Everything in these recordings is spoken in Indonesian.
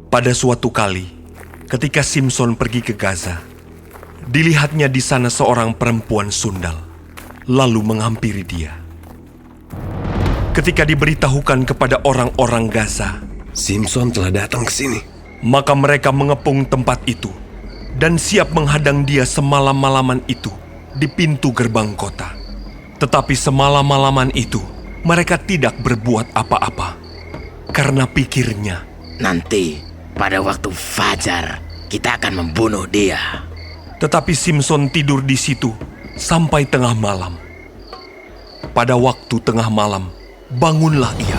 Pada suatu kali, ketika Simson pergi ke Gaza, dilihatnya di sana seorang perempuan sundal, lalu menghampiri dia. Ketika diberitahukan kepada orang-orang Gaza, Simson telah datang ke sini. maka mereka mengepung tempat itu dan siap menghadang dia semalam-malaman itu di pintu gerbang kota. Tetapi semalam-malaman itu, mereka tidak berbuat apa-apa, karena pikirnya, Nanti pada waktu fajar kita akan membunuh dia. tetapi Simson tidur di situ sampai tengah malam. Pada waktu tengah malam, bangunlah ia.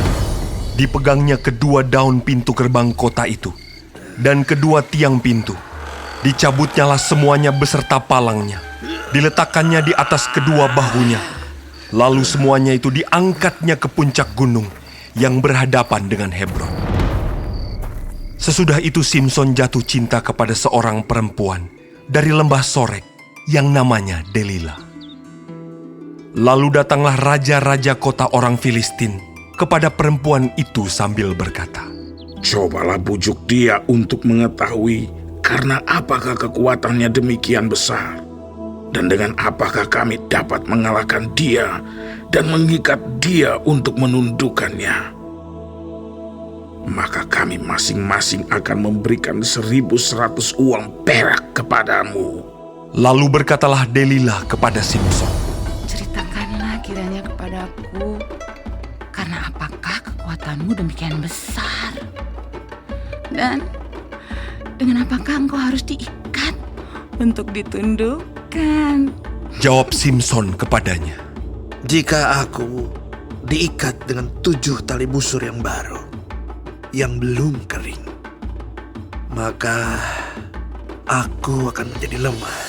Dipegangnya kedua daun pintu gerbang kota itu dan kedua tiang pintu. Dicabutnyalah semuanya beserta palangnya. Diletakkannya di atas kedua bahunya. Lalu semuanya itu diangkatnya ke puncak gunung yang berhadapan dengan Hebron. Sesudah itu Simson jatuh cinta kepada seorang perempuan dari lembah Sorek yang namanya Delila. Lalu datanglah raja-raja kota orang Filistin kepada perempuan itu sambil berkata, Cobalah bujuk dia untuk mengetahui karena apakah kekuatannya demikian besar. Dan dengan apakah kami dapat mengalahkan dia dan mengikat dia untuk menundukkannya. Maka kami masing-masing akan memberikan 1.100 uang perak kepadamu. Lalu berkatalah Delila kepada Simson, Ceritakanlah kiranya kepadaku, karena apakah kekuatanmu demikian besar? Dan dengan apakah engkau harus diikat untuk ditundukkan? Jawab Simson kepadanya, Jika aku diikat dengan 7 tali busur yang baru, yang belum kering, maka aku akan menjadi lemah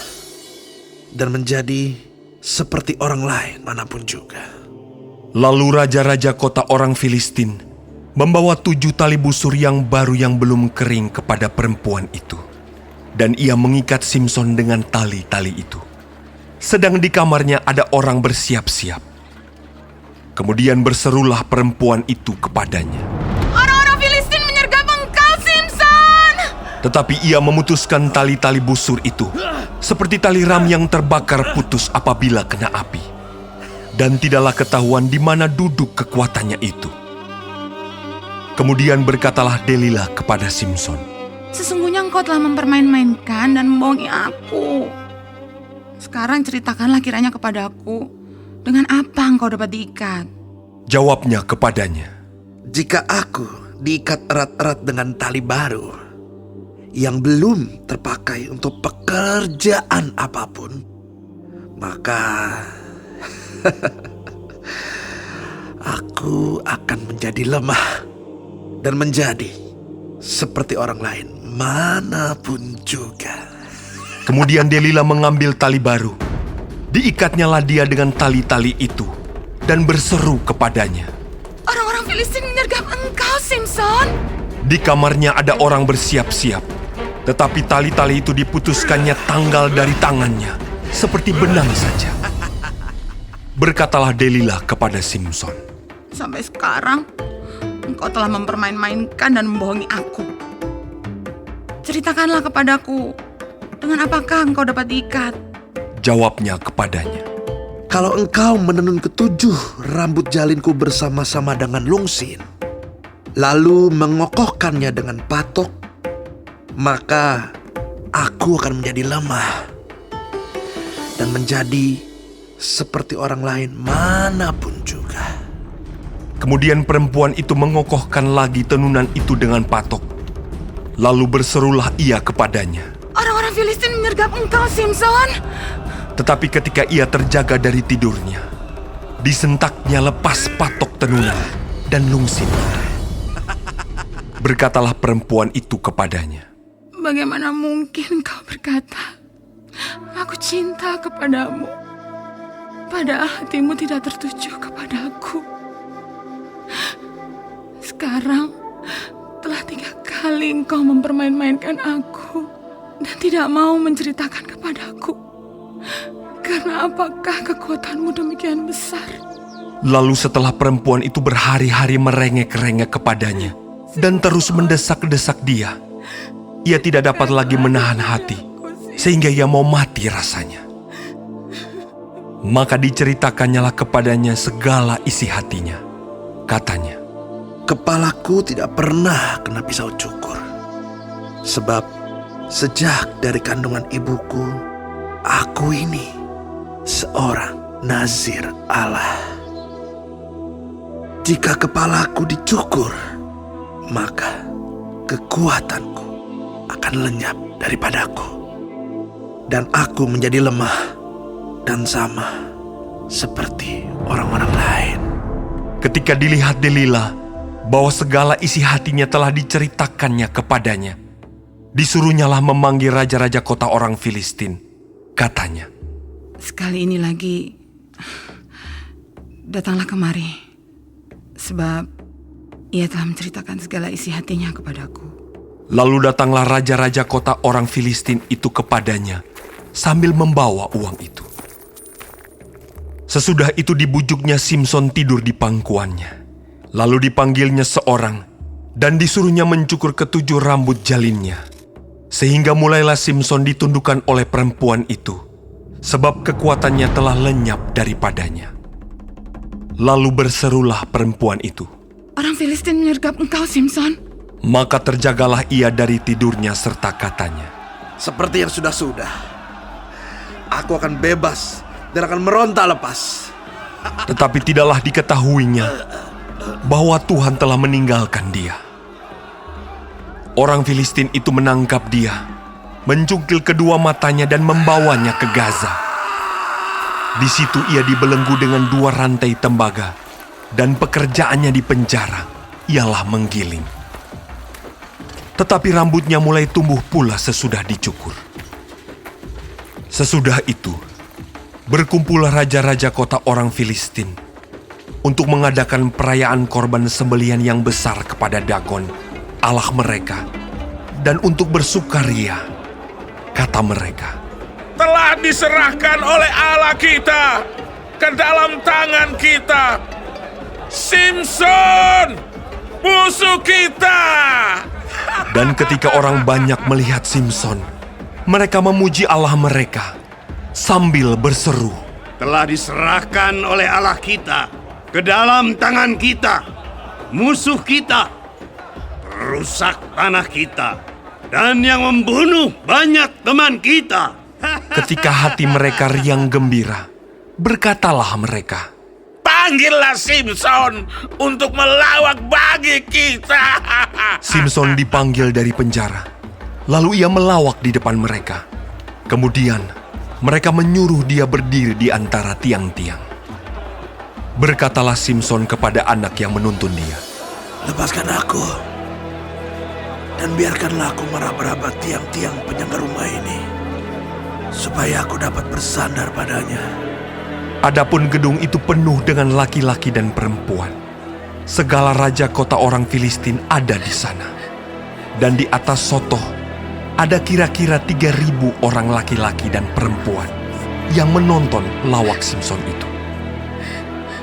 dan menjadi seperti orang lain manapun juga. Lalu raja-raja kota orang Filistin membawa 7 tali busur yang baru yang belum kering kepada perempuan itu. Dan ia mengikat Simson dengan tali-tali itu. Sedang di kamarnya ada orang bersiap-siap. Kemudian berserulah perempuan itu kepadanya. Orang-orang Filistin menyergap engkau, Simson! Tetapi ia memutuskan tali-tali busur itu, seperti tali ram yang terbakar putus apabila kena api. Dan tidaklah ketahuan di mana duduk kekuatannya itu. Kemudian berkatalah Delila kepada Simson, Sesungguhnya engkau telah mempermain-mainkan dan membohongi aku. Sekarang ceritakanlah kiranya kepadaku, dengan apa engkau dapat diikat? Jawabnya kepadanya, Jika aku diikat erat-erat dengan tali baru yang belum terpakai untuk pekerjaan apapun, maka aku akan menjadi lemah dan menjadi seperti orang lain manapun juga. Kemudian Delila mengambil tali baru. Diikatnyalah dia dengan tali-tali itu dan berseru kepadanya. Orang-orang Filistin menyergap engkau, Simson! Di kamarnya ada orang bersiap-siap, tetapi tali-tali itu diputuskannya tanggal dari tangannya, seperti benang saja. Berkatalah Delila kepada Simson, Sampai sekarang, engkau telah mempermain-mainkan dan membohongi aku. Ceritakanlah kepadaku, dengan apakah engkau dapat diikat? Jawabnya kepadanya, Kalau engkau menenun ketujuh rambut jalinku bersama-sama dengan lungsin, lalu mengokohkannya dengan patok, maka aku akan menjadi lemah dan menjadi seperti orang lain manapun juga. Kemudian perempuan itu mengokohkan lagi tenunan itu dengan patok. Lalu berserulah ia kepadanya. Orang-orang Filistin menyergap engkau, Simson! Tetapi ketika ia terjaga dari tidurnya, disentaknya lepas patok tenunan dan lungsin. Berkatalah perempuan itu kepadanya, Bagaimana mungkin kau berkata, aku cinta kepadamu, padahal hatimu tidak tertuju kepadaku. Sekarang telah 3 kali engkau mempermain-mainkan aku dan tidak mau menceritakan kepadaku. Karena apakah kekuatanmu demikian besar? Lalu setelah perempuan itu berhari-hari merengek-rengek kepadanya dan terus mendesak-desak dia, ia tidak dapat lagi menahan hati, sehingga ia mau mati rasanya. Maka diceritakannya kepadanya segala isi hatinya. Katanya, Kepalaku tidak pernah kena pisau cukur. Sebab sejak dari kandungan ibuku, aku ini seorang nazir Allah. Jika kepalaku dicukur, maka kekuatanku akan lenyap daripadaku. Dan aku menjadi lemah dan sama seperti orang-orang lain. ketika dilihat Delila bahwa segala isi hatinya telah diceritakannya kepadanya, disuruhnyalah memanggil raja-raja kota orang Filistin. Katanya, "Sekali ini lagi, datanglah kemari, sebab ia telah menceritakan segala isi hatinya kepadaku." lalu datanglah raja-raja kota orang Filistin itu kepadanya sambil membawa uang itu. Sesudah itu dibujuknya Simson tidur di pangkuannya. Lalu dipanggilnya seorang dan disuruhnya mencukur ketujuh rambut jalinnya. Sehingga mulailah Simson ditundukkan oleh perempuan itu, sebab kekuatannya telah lenyap daripadanya. Lalu berserulah perempuan itu, "Orang Filistin menyergap engkau, Simson." maka terjagalah ia dari tidurnya serta katanya, Seperti yang sudah-sudah, aku akan bebas dan akan meronta lepas. tetapi tidaklah diketahuinya bahwa Tuhan telah meninggalkan dia. Orang Filistin itu menangkap dia, mencungkil kedua matanya dan membawanya ke Gaza. Di situ ia dibelenggu dengan 2 rantai tembaga, dan pekerjaannya di penjara ialah menggiling. Tetapi rambutnya mulai tumbuh pula sesudah dicukur. Sesudah itu, berkumpullah raja-raja kota orang Filistin untuk mengadakan perayaan korban sembelihan yang besar kepada Dagon, Allah mereka, dan untuk bersukaria. Kata mereka, Telah diserahkan oleh Allah kita ke dalam tangan kita. Simson, musuh kita. dan ketika orang banyak melihat Simson, mereka memuji Allah mereka sambil berseru, Telah diserahkan oleh Allah kita ke dalam tangan kita, musuh kita, rusak tanah kita, dan yang membunuh banyak teman kita. ketika hati mereka riang gembira, berkatalah mereka, Panggillah Simson untuk melawak bagi kita. Simson dipanggil dari penjara, lalu ia melawak di depan mereka. Kemudian mereka menyuruh dia berdiri di antara tiang-tiang. Berkatalah Simson kepada anak yang menuntun dia, Lepaskan aku, dan biarkanlah aku meraba-raba tiang-tiang penyangga rumah ini, supaya aku dapat bersandar padanya. adapun gedung itu penuh dengan laki-laki dan perempuan. Segala raja kota orang Filistin ada di sana. Dan di atas sotoh ada kira-kira 3.000 orang laki-laki dan perempuan yang menonton lawak Simson itu.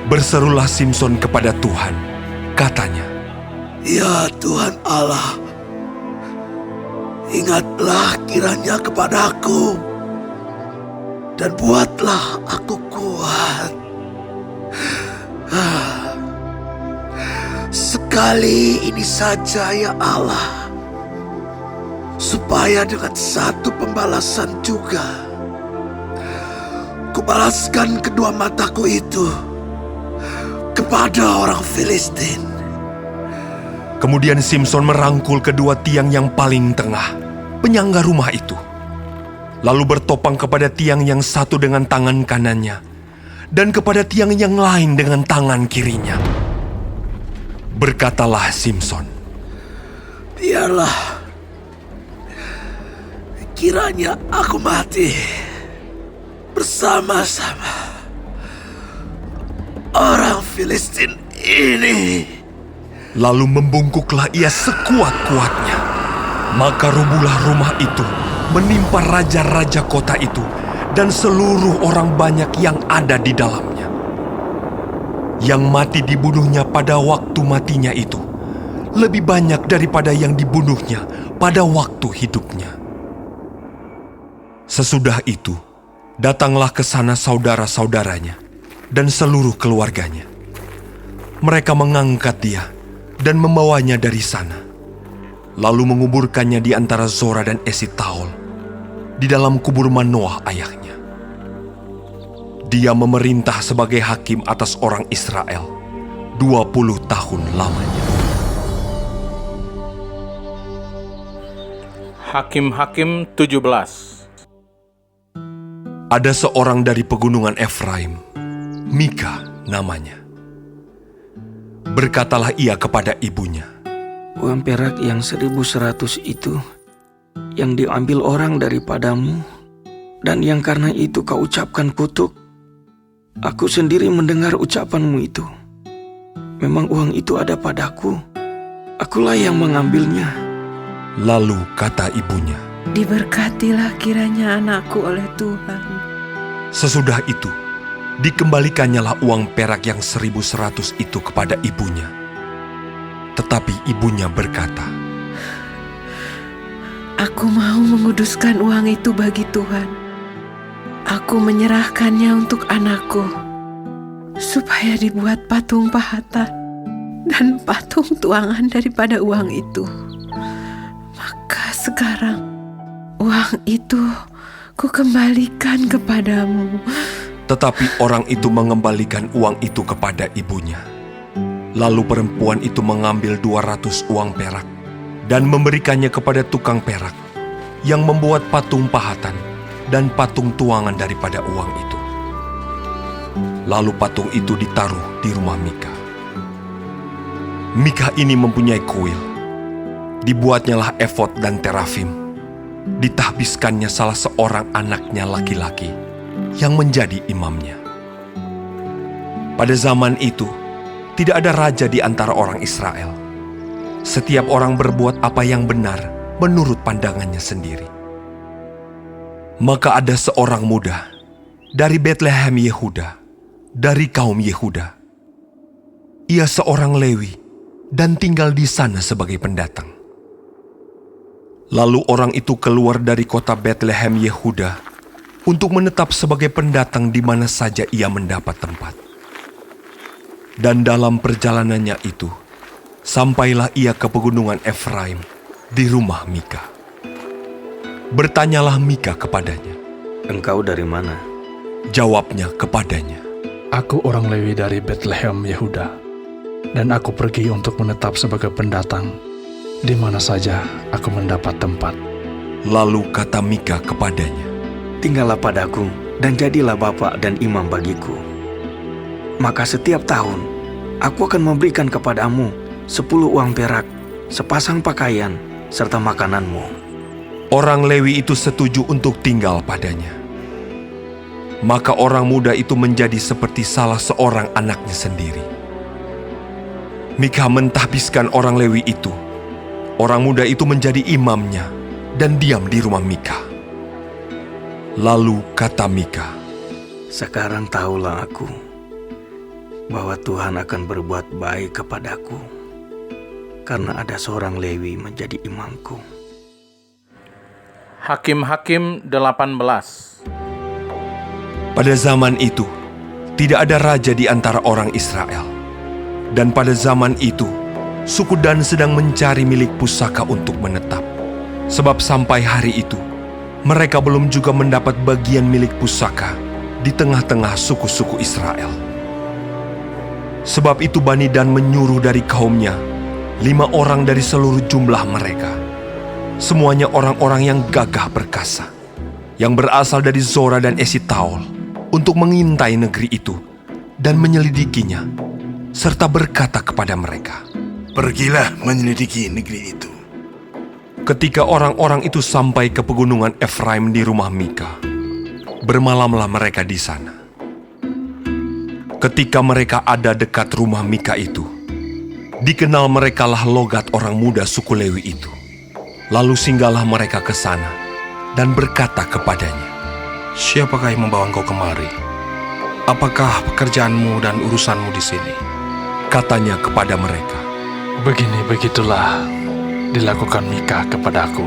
Berserulah Simson kepada Tuhan, katanya, Ya Tuhan Allah, ingatlah kiranya kepadaku, dan buatlah aku kuat. Sekali ini saja ya Allah, supaya dengan satu pembalasan juga kubalaskan kedua mataku itu kepada orang Filistin. Kemudian Simson merangkul kedua tiang yang paling tengah, penyangga rumah itu. Lalu bertopang kepada tiang yang satu dengan tangan kanannya, dan kepada tiang yang lain dengan tangan kirinya. Berkatalah Simson, Biarlah kiranya aku mati bersama-sama orang Filistin ini. lalu membungkuklah ia sekuat-kuatnya. Maka rubuhlah rumah itu, menimpa raja-raja kota itu, dan seluruh orang banyak yang ada di dalamnya. Yang mati dibunuhnya pada waktu matinya itu, lebih banyak daripada yang dibunuhnya pada waktu hidupnya. Sesudah itu, datanglah ke sana saudara-saudaranya dan seluruh keluarganya. Mereka mengangkat dia dan membawanya dari sana, lalu menguburkannya di antara Zora dan Esitaol, di dalam kubur Manoah ayahnya. Dia memerintah sebagai hakim atas orang Israel 20 tahun lamanya. Hakim-Hakim 17. Ada seorang dari pegunungan Efraim, Mika namanya. Berkatalah ia kepada ibunya, Uang perak yang 1.100 itu yang diambil orang daripadamu, dan yang karena itu kau ucapkan kutuk. Aku sendiri mendengar ucapanmu itu. Memang uang itu ada padaku. Akulah yang mengambilnya. Lalu kata ibunya, Diberkatilah kiranya anakku oleh Tuhan. sesudah itu, dikembalikannya uang perak yang 1.100 itu kepada ibunya. Tetapi ibunya berkata, Aku mau menguduskan uang itu bagi Tuhan. Aku menyerahkannya untuk anakku, supaya dibuat patung pahatan dan patung tuangan daripada uang itu. Maka sekarang, uang itu kukembalikan kepadamu. Tetapi orang itu mengembalikan uang itu kepada ibunya. Lalu perempuan itu mengambil 200 uang perak dan memberikannya kepada tukang perak yang membuat patung pahatan dan patung tuangan daripada uang itu. Lalu patung itu ditaruh di rumah Mika. Mika ini mempunyai kuil. Dibuatnyalah efod dan terafim. Ditahbiskannya salah seorang anaknya laki-laki yang menjadi imamnya. Pada zaman itu, tidak ada raja di antara orang Israel. Setiap orang berbuat apa yang benar menurut pandangannya sendiri. Maka ada seorang muda dari Betlehem Yehuda, dari kaum Yehuda. Ia seorang Lewi dan tinggal di sana sebagai pendatang. Lalu orang itu keluar dari kota Betlehem Yehuda untuk menetap sebagai pendatang di mana saja ia mendapat tempat. Dan dalam perjalanannya itu, sampailah ia ke pegunungan Efraim di rumah Mika. Bertanyalah Mika kepadanya. Engkau dari mana? Jawabnya kepadanya, Aku orang Lewi dari Betlehem Yehuda, dan aku pergi untuk menetap sebagai pendatang di mana saja aku mendapat tempat. Lalu kata Mika kepadanya, Tinggallah padaku dan jadilah bapak dan imam bagiku. Maka setiap tahun aku akan memberikan kepadamu 10 uang perak, sepasang pakaian, serta makananmu. Orang Lewi itu setuju untuk tinggal padanya. Maka orang muda itu menjadi seperti salah seorang anaknya sendiri. Mika mentahbiskan orang Lewi itu. Orang muda itu menjadi imamnya dan diam di rumah Mika. Lalu kata Mika, Sekarang tahulah aku bahwa Tuhan akan berbuat baik kepadaku, karena ada seorang Lewi menjadi imamku. Hakim-Hakim 18. pada zaman itu, tidak ada raja di antara orang Israel. Dan pada zaman itu, suku Dan sedang mencari milik pusaka untuk menetap. Sebab sampai hari itu, mereka belum juga mendapat bagian milik pusaka di tengah-tengah suku-suku Israel. Sebab itu Bani Dan menyuruh dari kaumnya 5 orang dari seluruh jumlah mereka. Semuanya orang-orang yang gagah perkasa, yang berasal dari Zora dan Esitaol, untuk mengintai negeri itu dan menyelidikinya, serta berkata kepada mereka, Pergilah menyelidiki negeri itu. Ketika orang-orang itu sampai ke pegunungan Efraim di rumah Mika, bermalamlah mereka di sana. Ketika mereka ada dekat rumah Mika itu, dikenal merekalah logat orang muda suku Lewi itu. Lalu singgahlah mereka ke sana dan berkata kepadanya, Siapakah yang membawa engkau kemari? Apakah pekerjaanmu dan urusanmu di sini? Katanya kepada mereka, Begitulah dilakukan Mika kepadaku.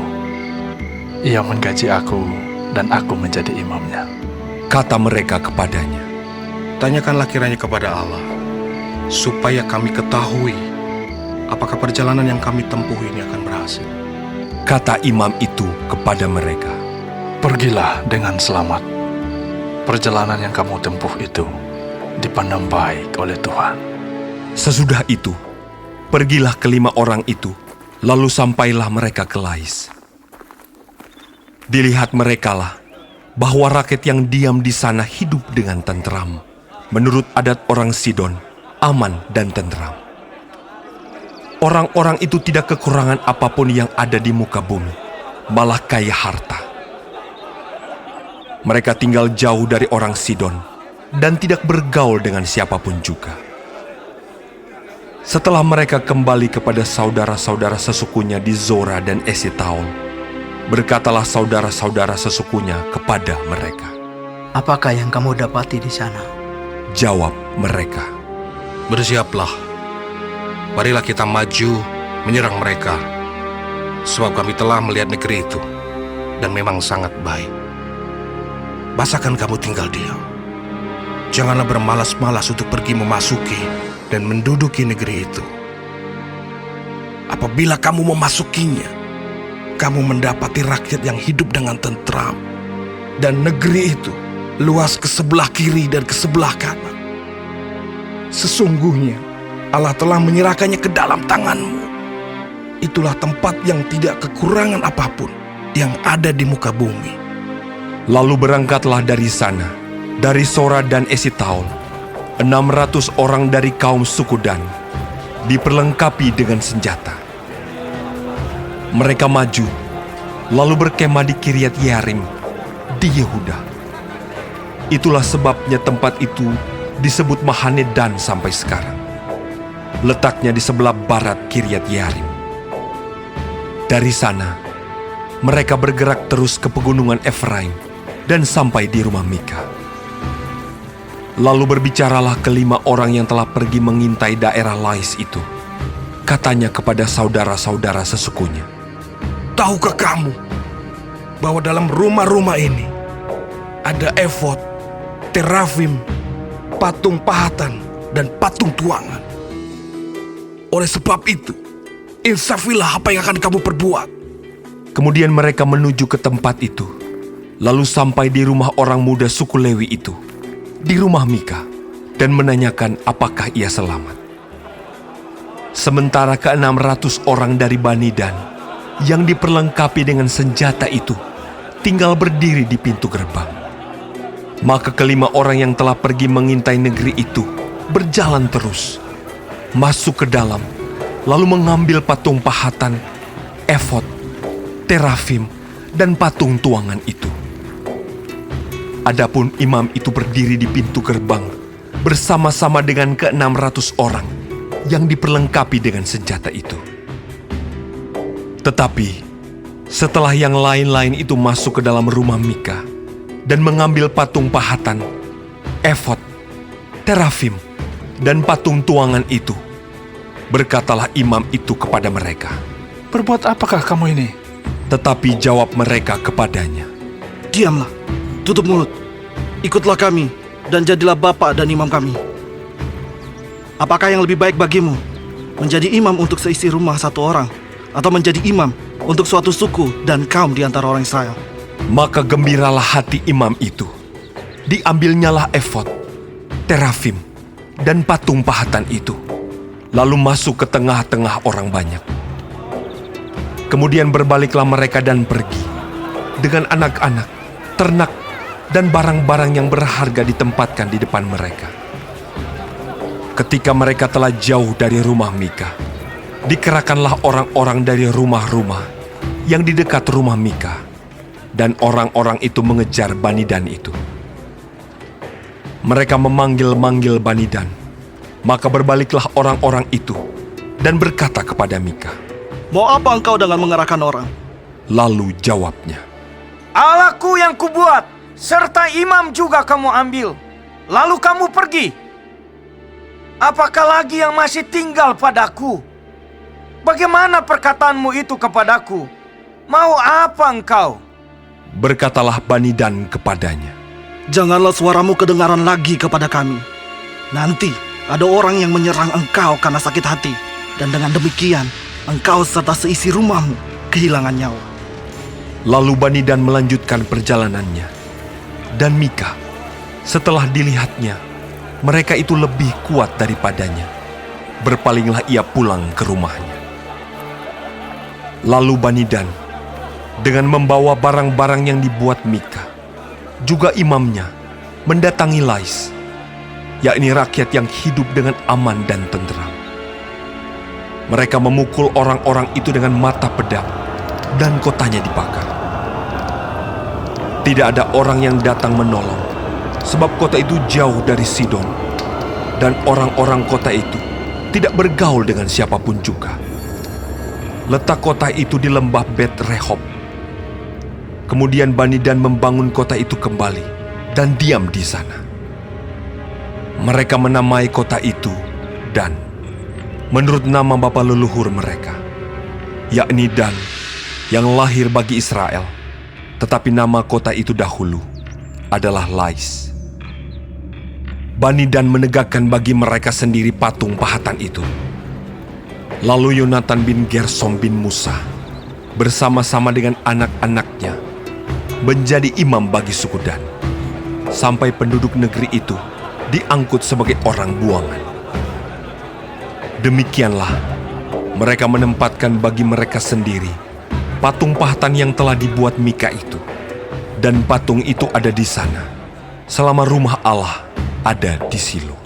Ia menggaji aku dan aku menjadi imamnya. Kata mereka kepadanya, Tanyakanlah kiranya kepada Allah, supaya kami ketahui apakah perjalanan yang kami tempuh ini akan berhasil. kata imam itu kepada mereka, Pergilah dengan selamat. Perjalanan yang kamu tempuh itu dipandang baik oleh Tuhan. Sesudah itu, pergilah kelima orang itu, lalu sampailah mereka ke Lais. Dilihat merekalah bahwa rakyat yang diam di sana hidup dengan tentram, menurut adat orang Sidon, aman dan tentram. Orang-orang itu tidak kekurangan apapun yang ada di muka bumi, malah kaya harta. Mereka tinggal jauh dari orang Sidon dan tidak bergaul dengan siapapun juga. Setelah mereka kembali kepada saudara-saudara sesukunya di Zora dan Esitaol, berkatalah saudara-saudara sesukunya kepada mereka, Apakah yang kamu dapati di sana? Jawab mereka, Bersiaplah, marilah kita maju menyerang mereka, sebab kami telah melihat negeri itu, dan memang sangat baik. Masakan kamu tinggal diam? Janganlah bermalas-malas untuk pergi memasuki dan menduduki negeri itu. Apabila kamu memasukinya, kamu mendapati rakyat yang hidup dengan tentram, dan negeri itu luas ke sebelah kiri dan ke sebelah kanan. Sesungguhnya Allah telah menyerahkannya ke dalam tanganmu. Itulah tempat yang tidak kekurangan apapun yang ada di muka bumi. Lalu berangkatlah dari sana, dari Zora dan Esitaol, 600 orang dari kaum suku Dan, diperlengkapi dengan senjata. Mereka maju, lalu berkemah di Kiryat Yearim, di Yehuda. Itulah sebabnya tempat itu disebut Mahane Dan sampai sekarang. Letaknya di sebelah barat Kiryat Yearim. Dari sana, mereka bergerak terus ke pegunungan Efraim dan sampai di rumah Mika. Lalu berbicaralah kelima orang yang telah pergi mengintai daerah Lais itu. Katanya kepada saudara-saudara sesukunya, Tahukah kamu bahwa dalam rumah-rumah ini ada efod, terafim, patung pahatan, dan patung tuangan? Oleh sebab itu, insafilah apa yang akan kamu perbuat. Kemudian mereka menuju ke tempat itu, lalu sampai di rumah orang muda suku Lewi itu, di rumah Mika, dan menanyakan apakah ia selamat. Sementara ke-600 orang dari Bani Dan, yang diperlengkapi dengan senjata itu, tinggal berdiri di pintu gerbang. Maka kelima orang yang telah pergi mengintai negeri itu, berjalan terus, masuk ke dalam, lalu mengambil patung pahatan, efod, terafim, dan patung tuangan itu. Adapun imam itu berdiri di pintu gerbang bersama-sama dengan ke-600 orang yang diperlengkapi dengan senjata itu. Tetapi setelah yang lain-lain itu masuk ke dalam rumah Mika dan mengambil patung pahatan, efod, terafim, dan patung tuangan itu, berkatalah imam itu kepada mereka, Berbuat apakah kamu ini? Tetapi jawab mereka kepadanya, Diamlah, tutup mulut. Ikutlah kami dan jadilah bapa dan imam kami. Apakah yang lebih baik bagimu? Menjadi imam untuk seisi rumah satu orang, atau menjadi imam untuk suatu suku dan kaum di antara orang Israel? Maka gembiralah hati imam itu. Diambilnyalah efod, terafim, dan patung pahatan itu, lalu masuk ke tengah-tengah orang banyak. Kemudian berbaliklah mereka dan pergi, dengan anak-anak, ternak, dan barang-barang yang berharga ditempatkan di depan mereka. Ketika mereka telah jauh dari rumah Mika, dikerahkanlah orang-orang dari rumah-rumah yang di dekat rumah Mika, dan orang-orang itu mengejar Bani Dan itu. Mereka memanggil-manggil Bani Dan, maka berbaliklah orang-orang itu dan berkata kepada Mika, Mau apa engkau dengan mengerahkan orang? Lalu jawabnya, Allahku yang kubuat, serta imam juga kamu ambil, lalu kamu pergi. Apakah lagi yang masih tinggal padaku? Bagaimana perkataanmu itu kepadaku? Mau apa engkau? Berkatalah Bani Dan kepadanya, Janganlah suaramu kedengaran lagi kepada kami. Nanti ada orang yang menyerang engkau karena sakit hati, dan dengan demikian engkau serta seisi rumahmu kehilangan nyawa. Lalu Bani Dan melanjutkan perjalanannya. Dan Mika, setelah dilihatnya, mereka itu lebih kuat daripadanya. Berpalinglah ia pulang ke rumahnya. Lalu Bani Dan, dengan membawa barang-barang yang dibuat Mika, juga imamnya, mendatangi Lais, yakni rakyat yang hidup dengan aman dan tentram. Mereka memukul orang-orang itu dengan mata pedang, dan kotanya dibakar. Tidak ada orang yang datang menolong, sebab kota itu jauh dari Sidon, dan orang-orang kota itu tidak bergaul dengan siapapun juga. Letak kota itu di lembah Bet Rehob. Kemudian Bani Dan membangun kota itu kembali dan diam di sana. Mereka menamai kota itu Dan, menurut nama bapa leluhur mereka, yakni Dan, yang lahir bagi Israel. Tetapi nama kota itu dahulu adalah Lais. Bani Dan menegakkan bagi mereka sendiri patung pahatan itu. Lalu Yonatan bin Gersom bin Musa bersama-sama dengan anak-anaknya menjadi imam bagi suku Dan, sampai penduduk negeri itu diangkut sebagai orang buangan. Demikianlah mereka menempatkan bagi mereka sendiri patung pahatan yang telah dibuat Mika itu, dan patung itu ada di sana selama rumah Allah ada di Silo.